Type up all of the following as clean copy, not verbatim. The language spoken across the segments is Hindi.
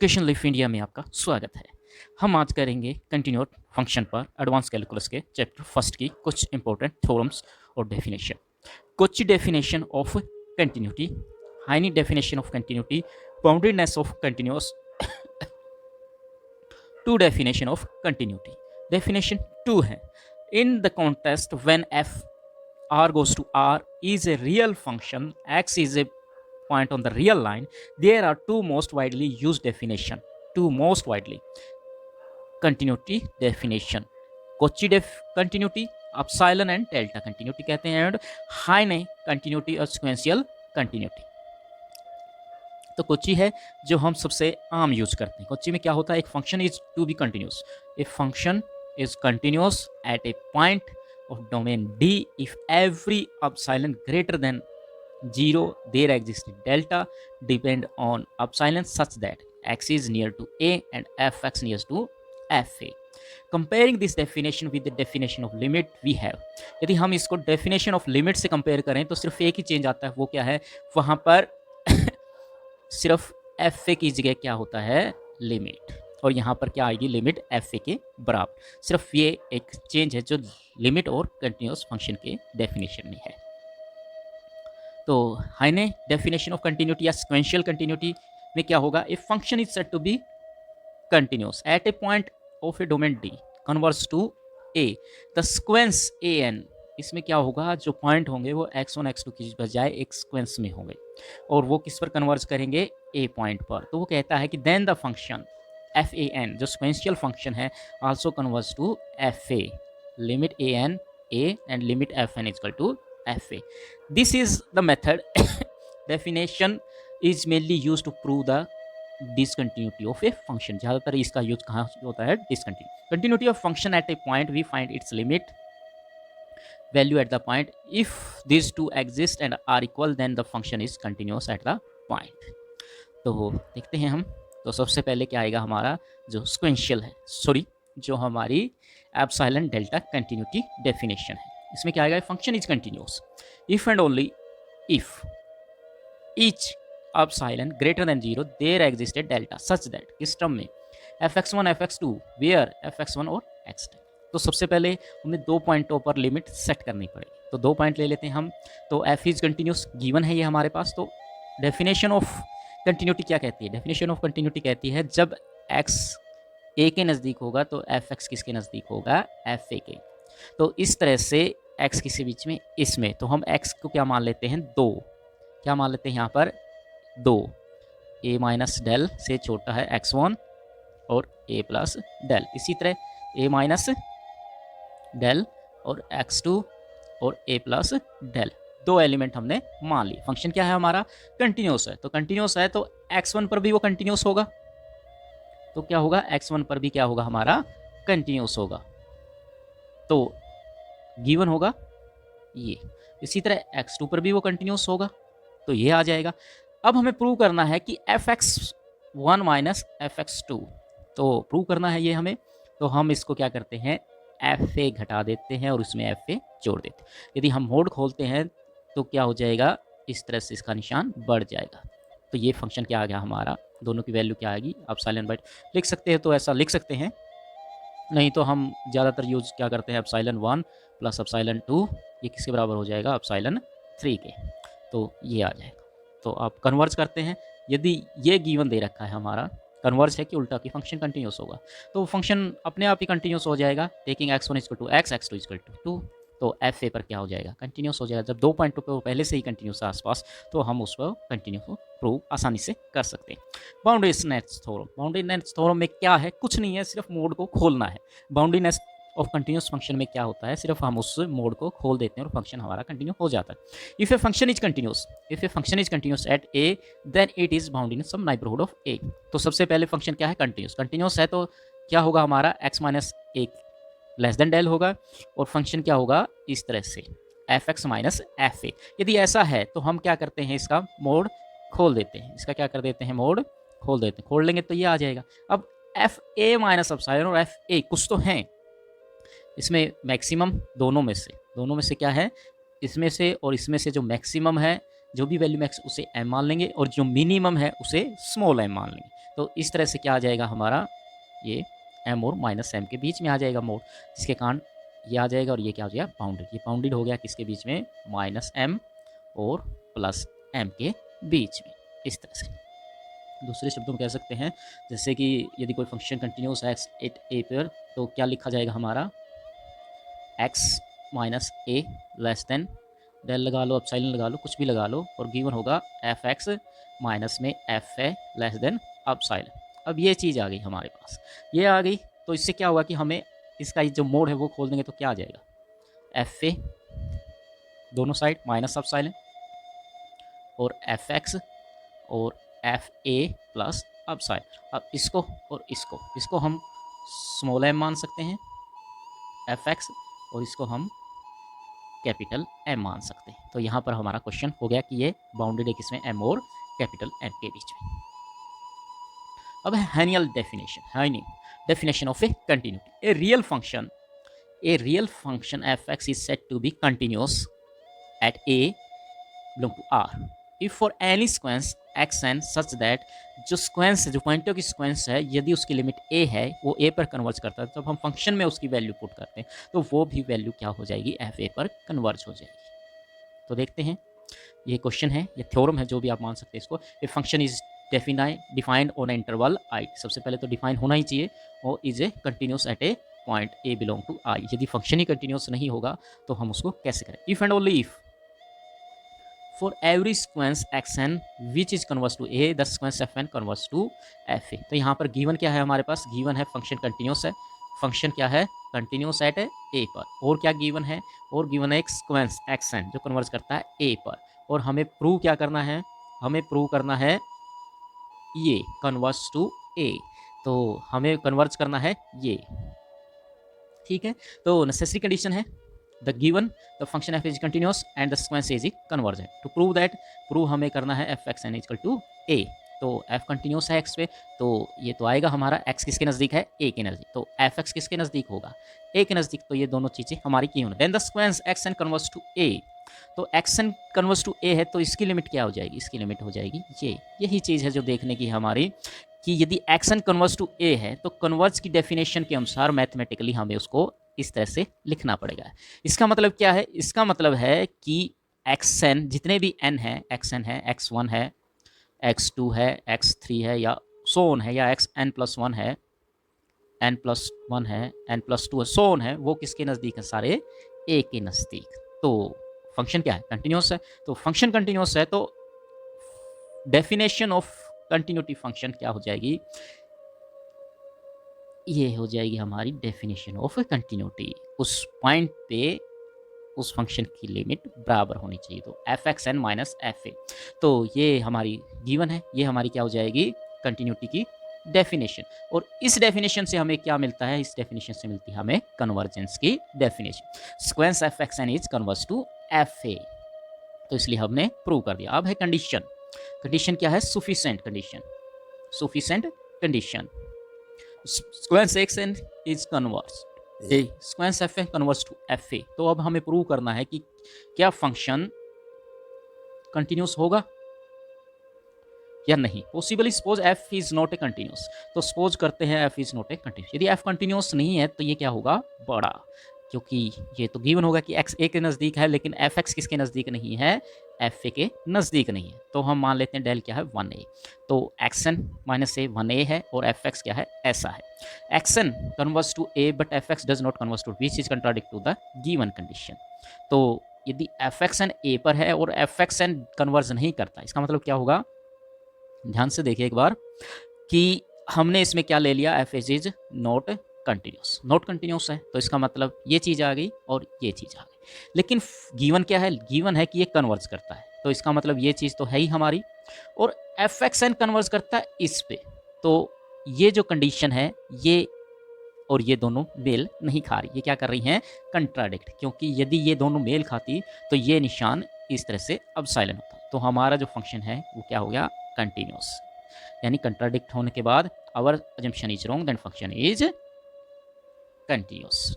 एजुकेशन लाइफ इंडिया में आपका स्वागत है। हम आज करेंगे कंटिन्यूड फंक्शन पर एडवांस कैलकुलस के चैप्टर फर्स्ट की कुछ इंपॉर्टेंट थ्योरम्स और डेफिनेशन। कुछ definition of continuity, Heine definition of continuity, boundedness of continuous, two definition of continuity. Definition 2 है, in the context when f r goes to r is a real function, x is a point on the real line, there are two most widely used definition, two most widely continuity definition, Cauchy continuity, epsilon and delta continuity कहते हैं, and Heine continuity और sequential continuity। तो कोची है जो हम सबसे आम यूज करते हैं। कोची में क्या होता है, एक function is to be continuous, a function is continuous at a point of domain D if every epsilon greater than 0 there exists delta depend on epsilon such that x is near to a and fx near to fa। Comparing this definition with the definition of limit we have, यदि हम इसको definition of limit से कंपेयर करें तो सिर्फ एक ही चेंज आता है, वो क्या है, वहां पर सिर्फ fa की जगह क्या होता है, लिमिट, और यहाँ पर क्या आएगी, लिमिट एफ ए के बराबर। सिर्फ ये एक चेंज है जो लिमिट और कंटिन्यूस फंक्शन के डेफिनेशन में है। तो हाइने डेफिनेशन ऑफ कंटिन्यूटी या सिक्वेंशियल कंटिन्यूटी में क्या होगा, a function is said to be continuous at a point of a domain D converges to a the sequence a n. इसमें क्या होगा, जो पॉइंट होंगे वो x1 x2 की बजाय एक सीक्वेंस में होंगे, और वो किस पर कन्वर्स करेंगे, ए पॉइंट पर। तो वो कहता है कि then the function f a n जो सिक्वेंशियल फंक्शन है also converges to f a, limit a n a and limit f n is equal to f a. This is the method definition is mainly use to prove the discontinuity of a function. ज़्यादातर इसका यूज कहाँ होता है, continuity of function at a point we find its limit value at the point, if this two exist and are equal then the function is continuous at the point. तो देखते हैं हम, तो सबसे पहले क्या आएगा हमारा जो सिक्वेंशियल है, जो हमारी एप्सिलॉन डेल्टा कंटिन्यूटी डेफिनेशन है। इसमें क्या आएगा, function is continuous if and only if each epsilon greater than 0 there existed delta such that, किस टर्म में, fx1 fx2 वेयर fx1 और x2। तो सबसे पहले हमें दो पॉइंटों पर लिमिट सेट करनी पड़ेगी, तो दो पॉइंट ले लेते हैं हम। तो f इज कंटिन्यूस गिवन है ये हमारे पास। तो डेफिनेशन ऑफ कंटिन्यूटी क्या कहती है, डेफिनेशन ऑफ कंटिन्यूटी कहती है जब x a के नज़दीक होगा तो fx किसके नज़दीक होगा, fa के। तो इस तरह से x किसी बीच में इसमें, तो हम x को क्या मान लेते हैं, 2, क्या मान लेते हैं यहाँ पर 2, a माइनस डेल से छोटा है x1 और a प्लस डेल, इसी तरह a माइनस डेल और x2 और a प्लस डेल, दो एलिमेंट हमने मान ली। फंक्शन क्या है हमारा, कंटिन्यूस है। तो कंटिन्यूस है तो x1 पर भी वो कंटिन्यूस होगा, तो क्या होगा, x1 पर भी क्या होगा हमारा, कंटिन्यूस होगा। तो गिवन होगा ये, इसी तरह x2 पर भी वो कंटिन्यूस होगा, तो ये आ जाएगा। अब हमें प्रूव करना है कि fx1 माइनस fx2, तो प्रूव करना है ये हमें। तो हम इसको क्या करते हैं, fa घटा देते हैं और उसमें fa जोड़ देते हैं। यदि हम मोड खोलते हैं तो क्या हो जाएगा, इस तरह से इसका निशान बढ़ जाएगा। तो ये फंक्शन क्या आ गया हमारा, दोनों की वैल्यू क्या आएगी, एप्सिलॉन बाय लिख सकते हैं, तो ऐसा लिख सकते हैं, नहीं तो हम ज़्यादातर यूज क्या करते हैं, एप्सिलॉन 1 प्लस एप्सिलॉन 2, ये किसके बराबर हो जाएगा, एप्सिलॉन 3 के। तो ये आ जाएगा। तो आप कन्वर्ज करते हैं, यदि ये गिवन दे रखा है हमारा, कन्वर्ज है कि उल्टा कि फंक्शन कंटिन्यूस होगा, तो फंक्शन अपने आप ही कंटिन्यूस हो जाएगा, taking x1 equal to x, x2 equal to 2। तो एफ ए पर क्या हो जाएगा, कंटिन्यूस हो जाएगा। जब दो पॉइंटों पे वो पहले से ही कंटिन्यूस है आसपास, तो हम उस पर कंटिन्यूस को प्रूव आसानी से कर सकते हैं। बाउंड्रीनेस थ्योरम, बाउंड्रीनेस थ्योरम में क्या है, कुछ नहीं है, सिर्फ मोड को खोलना है। बाउंड्रीनेस ऑफ कंटिन्यूस फंक्शन में क्या होता है, सिर्फ हम उस मोड को खोल देते हैं और फंक्शन हमारा कंटिन्यू हो जाता है। If a function is continuous at a then it is bound in some neighbourhood of a. तो सबसे पहले फंक्शन क्या है, कंटिन्यूस है, तो क्या होगा हमारा, x माइनस एक लेस देन डेल होगा, और फंक्शन क्या होगा, इस तरह से fx माइनस fa। यदि ऐसा है तो हम क्या करते हैं, इसका मोड खोल देते हैं, इसका क्या कर देते हैं, मोड खोल देते हैं, खोल लेंगे तो ये आ जाएगा। अब fa माइनस एप्सिलॉन और fa कुछ तो हैं इसमें, मैक्सिमम दोनों में से क्या है, इसमें से और इसमें से जो मैक्सिमम है, जो भी वैल्यू मैक्स उसे m मान लेंगे, और जो मिनिमम है उसे स्मॉल m मान लेंगे। तो इस तरह से क्या आ जाएगा हमारा, ये m और माइनस m के बीच में आ जाएगा मोड, जिसके कारण ये आ जाएगा और ये क्या हो जाएगा, बाउंडेड। ये बाउंडेड हो गया किसके बीच में, माइनस m और प्लस m के बीच में। इस तरह से दूसरे शब्दों में कह सकते हैं, जैसे कि यदि कोई फंक्शन कंटिन्यूस है एक्स एट ए पर, तो क्या लिखा जाएगा हमारा, x माइनस ए लेस देन, डेल लगा लो, एप्सिलॉन लगा लो, कुछ भी लगा लो, और गिवन होगा एफ एक्स माइनस में एफ ए लेस देन एप्सिलॉन। अब ये चीज़ आ गई हमारे पास, ये आ गई, तो इससे क्या होगा कि हमें इसका जो मोड है वो खोल देंगे, तो क्या आ जाएगा, एफ ए दोनों साइड माइनस एप्सिलॉन और एफ एक्स और एफ ए प्लस एप्सिलॉन। अब इसको और इसको हम स्मॉल एम मान सकते हैं एफ एक्स, और इसको हम कैपिटल एम मान सकते हैं। तो यहाँ पर हमारा क्वेश्चन हो गया कि ये बाउंडेड है किसमें, एम और कैपिटल एम के बीच में। अब है Heine definition of a continuity. A real function f x is said to be continuous at a belong to R if for any sequence x n such that, जो सीक्वेंस है, जो पॉइंटों की सीक्वेंस है, यदि उसकी लिमिट ए है, वो ए पर कन्वर्ज करता है, जब हम फंक्शन में उसकी वैल्यू पुट करते हैं तो वो भी वैल्यू क्या हो जाएगी, एफ ए पर कन्वर्ज हो जाएगी। तो देखते हैं, ये क्वेश्चन है, ये थ्योरम है, जो भी आप मान सकते हैं इसको। A function is defined on interval I, सबसे पहले तो डिफाइन होना ही चाहिए, और is a continuous at a point a belong to I. यदि फंक्शन ही कंटिन्यूस नहीं होगा तो हम उसको कैसे करें, if and only if for every sequence xn which is converts to a, the sequence fn converts to fa। तो यहाँ पर गिवन क्या है हमारे पास, गिवन है फंक्शन कंटिन्यूस है, फंक्शन क्या है, कंटिन्यूस एट ए पर, और क्या गिवन है, और गिवन है एक सीक्वेंस xn जो कन्वर्ज करता है ए पर, और हमें प्रूव क्या करना है, हमें प्रूव करना है ये कन्वर्स टू ए, तो हमें कन्वर्ज करना है ये, ठीक है। तो नेसेसरी कंडीशन है the given the function f is continuous and the sequence is convergent. To prove that, prove हमें करना है f x n equal to a, तो एफ कंटिन्यूस है एक्स पे, तो ये तो आएगा हमारा एक्स किसके नज़दीक है, ए के नज़दीक, तो एफ एक्स किसके नज़दीक होगा, ए के नज़दीक, तो ये दोनों चीज़ें हमारी की होना। Then the sequence x n converges to a, तो x n converges to a है, तो इसकी लिमिट क्या हो जाएगी, इसकी लिमिट हो जाएगी ये, यही चीज़ है जो देखने की हमारी, कि यदि x n converges to a है तो कन्वर्स की डेफिनेशन के अनुसार मैथमेटिकली हमें उसको इस तरह से लिखना पड़ेगा। इसका मतलब क्या है, इसका मतलब है कि एक्स एन जितने भी एन है, एक्स एन है, एक्स वन है, एक्स टू है, एक्स थ्री है, या सोन है, या एक्स एन प्लस वन है, एन प्लस वन है, एन प्लस टू है, सोन है, वो किसके नज़दीक है, सारे ए के नज़दीक। तो फंक्शन क्या है, कंटिन्यूस है, तो फंक्शन कंटिन्यूस है, तो डेफिनेशन ऑफ कंटिन्यूटी फंक्शन क्या हो जाएगी, ये हो जाएगी हमारी डेफिनेशन ऑफ कंटिन्यूटी। उस पॉइंट पे उस फंक्शन की लिमिट बराबर होनी चाहिए, तो f x n minus f a, तो ये हमारी गिवन है, ये हमारी क्या हो जाएगी, कंटिन्यूटी की डेफिनेशन। और इस डेफिनेशन से हमें क्या मिलता है, इस डेफिनेशन से मिलती है हमें कन्वर्जेंस की definition, sequence f x n is converges to f a, तो इसलिए हमने प्रूव कर दिया। अब है कंडीशन, कंडीशन क्या है, sufficient condition, sufficient condition, sequence x n is converges a, sequence f a converges to f a, तो अब हमें प्रूव करना है कि क्या फंक्शन कंटिन्यूस होगा या नहीं। Possibly suppose F is not a continuous, तो सपोज करते हैं F is not a continuous, यदि एफ कंटिन्यूस नहीं है तो ये क्या होगा, बड़ा, क्योंकि ये तो गिवन होगा कि एक्स ए के नज़दीक है, लेकिन एफ एक्स किसके नज़दीक नहीं है, एफ ए के नज़दीक नहीं है, तो हम मान लेते हैं डेल क्या है, 1a, तो एक्स एन माइनस ए 1a है, और एफ एक्स क्या है, ऐसा है, x n converges to a but f x does not converges to, which is contradict to the given condition. तो यदि एफ एक्स एन ए पर है और एफ एक्स एन कन्वर्स नहीं करता, इसका मतलब क्या होगा, ध्यान से देखिए एक बार, कि हमने इसमें क्या ले लिया, F is not continuous, not continuous है, तो इसका मतलब ये चीज़ आ गई और ये चीज़ आ गई, लेकिन गिवन क्या है, गिवन है कि ये कन्वर्ज करता है, तो इसका मतलब ये चीज़ तो है ही हमारी, और एफ एक्स एन कन्वर्ज करता है इस पे, तो ये जो कंडीशन है ये और ये दोनों मेल नहीं खा रही, ये क्या कर रही हैं, कंट्राडिक्ट, क्योंकि यदि ये दोनों मेल खाती तो ये निशान इस तरह से अब साइलेंट होता, तो हमारा जो फंक्शन है वो क्या हो गया, कंटिन्यूस, यानी कंट्राडिक्ट होने के बाद our assumption is wrong, then function is continuous.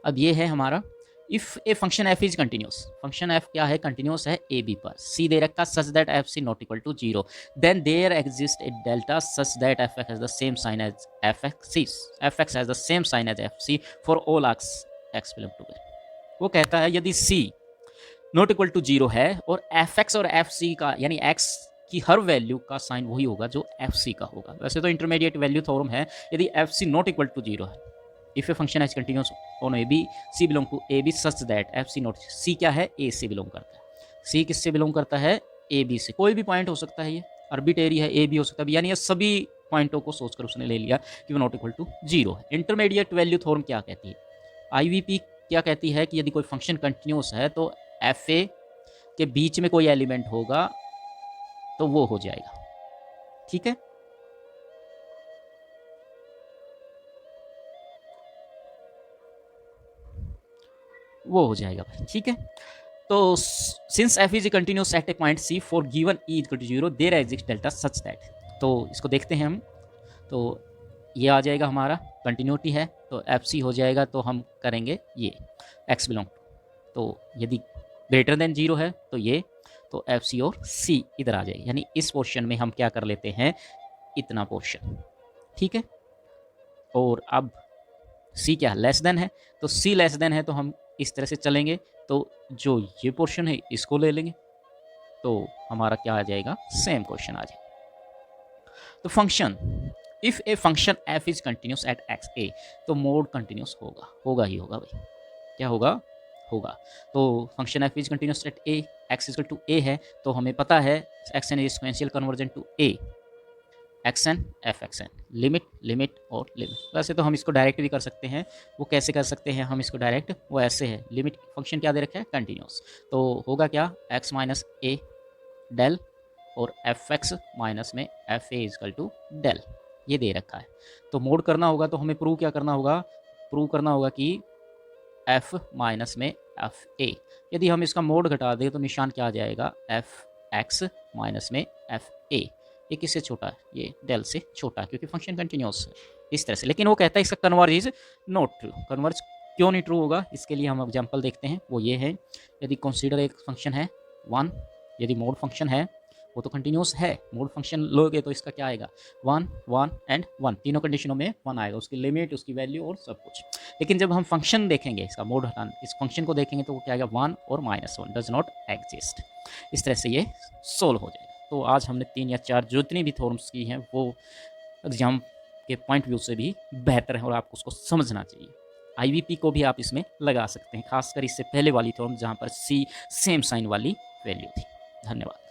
अब ये है हमारा if a function f is continuous, function f क्या है, कंटिन्यूस है ए बी पर, सी दे रखा such that f c not equal to 0, then there exist a delta such that f x has the same sign as f x c, f x has the same sign as f c for all x belong to b. वो कहता है यदि सी नॉट इक्वल टू 0 है और एफ एक्स और एफ सी का यानी एक्स की हर वैल्यू का साइन वही होगा जो एफ सी का होगा। वैसे तो इंटरमीडिएट वैल्यू थ्योरम है, यदि f c not equal to 0 है, if a function is continuous on a b c belong to a b such that f c not, c क्या है, ए से बिलोंग करता है, सी किससे बिलोंग करता है, ए बी से, कोई भी पॉइंट हो सकता है, ये आर्बिट्रेरी है, ए बी हो सकता है, यानी ये सभी पॉइंटों को सोचकर उसने ले लिया कि वो नॉट इक्वल टू 0 है। इंटरमीडिएट वैल्यू थ्योरम क्या कहती है, आईवीपी क्या कहती है कि यदि कोई फंक्शन कंटिन्यूस है तो एफ ए के बीच में कोई एलिमेंट होगा तो वो हो जाएगा, ठीक है। वो हो जाएगा भाई, ठीक है। तो since f is continuous at a point c for given e equal to 0 there exist delta such that, तो इसको देखते हैं हम। तो ये आ जाएगा हमारा कंटिन्यूटी है, तो एफ सी हो जाएगा, तो हम करेंगे ये एक्स बिलोंग, तो यदि ग्रेटर देन 0 है तो ये, तो एफ सी और सी इधर आ जाएगी, यानी इस पोर्शन में हम क्या कर लेते हैं, इतना पोर्शन, ठीक है। और अब सी क्या लेस देन है, तो सी लेस देन है तो हम इस तरह से चलेंगे, तो जो ये पोर्शन है इसको ले लेंगे, तो हमारा क्या आ जाएगा, सेम क्वेश्चन आ जाएगा। तो function if a function f is continuous at x a, तो मोड कंटिन्यूस होगा, होगा ही होगा भाई, क्या होगा, होगा। तो function f is continuous at a, x equal to a है, तो हमें पता है x n is exponential convergent to a, x n f x n, limit limit और लिमिट। वैसे तो हम इसको डायरेक्ट भी कर सकते हैं, वो कैसे कर सकते हैं हम इसको डायरेक्ट, वो ऐसे है, लिमिट फंक्शन क्या दे रखा है, कंटिन्यूस, तो होगा क्या, एक्स माइनस ए डेल और एफ एक्स माइनस में f a is equal to del, ये दे रखा है। तो मोड करना होगा तो हमें प्रूव क्या करना होगा, प्रूव करना होगा कि एफ माइनस में एफ ए, यदि हम इसका मोड घटा दें तो निशान क्या आ जाएगा, एफ एक्स माइनस में एफ ए, ये किससे छोटा है, ये डेल से छोटा है, क्योंकि फंक्शन कंटिन्यूस है इस तरह से। लेकिन वो कहता है इसका converge is not true, converge क्यों नहीं ट्रू होगा, इसके लिए हम एग्जांपल देखते हैं, वो ये है, यदि कंसीडर एक फंक्शन है 1, यदि मोड फंक्शन है, वो तो कंटिन्यूस है, मोड फंक्शन लोगे तो इसका क्या आएगा, 1 1 एंड 1, तीनों कंडीशनों में 1 आएगा, उसकी लिमिट, उसकी वैल्यू और सब कुछ। लेकिन जब हम फंक्शन देखेंगे, इसका मोड हटाना, इस फंक्शन को देखेंगे तो वो क्या आएगा, 1 और -1 डज नॉट एग्जिस्ट, इस तरह से ये सोल्व हो जाएगा। तो आज हमने 3 या 4 जितनी भी थ्योरम्स की हैं वो एग्जाम के पॉइंट व्यू से भी बेहतर है और आपको उसको समझना चाहिए। आईवीपी को भी आप इसमें लगा सकते हैं, खासकर इससे पहले वाली थ्योरम जहाँ पर सी सेम साइन वाली वैल्यू थी। धन्यवाद।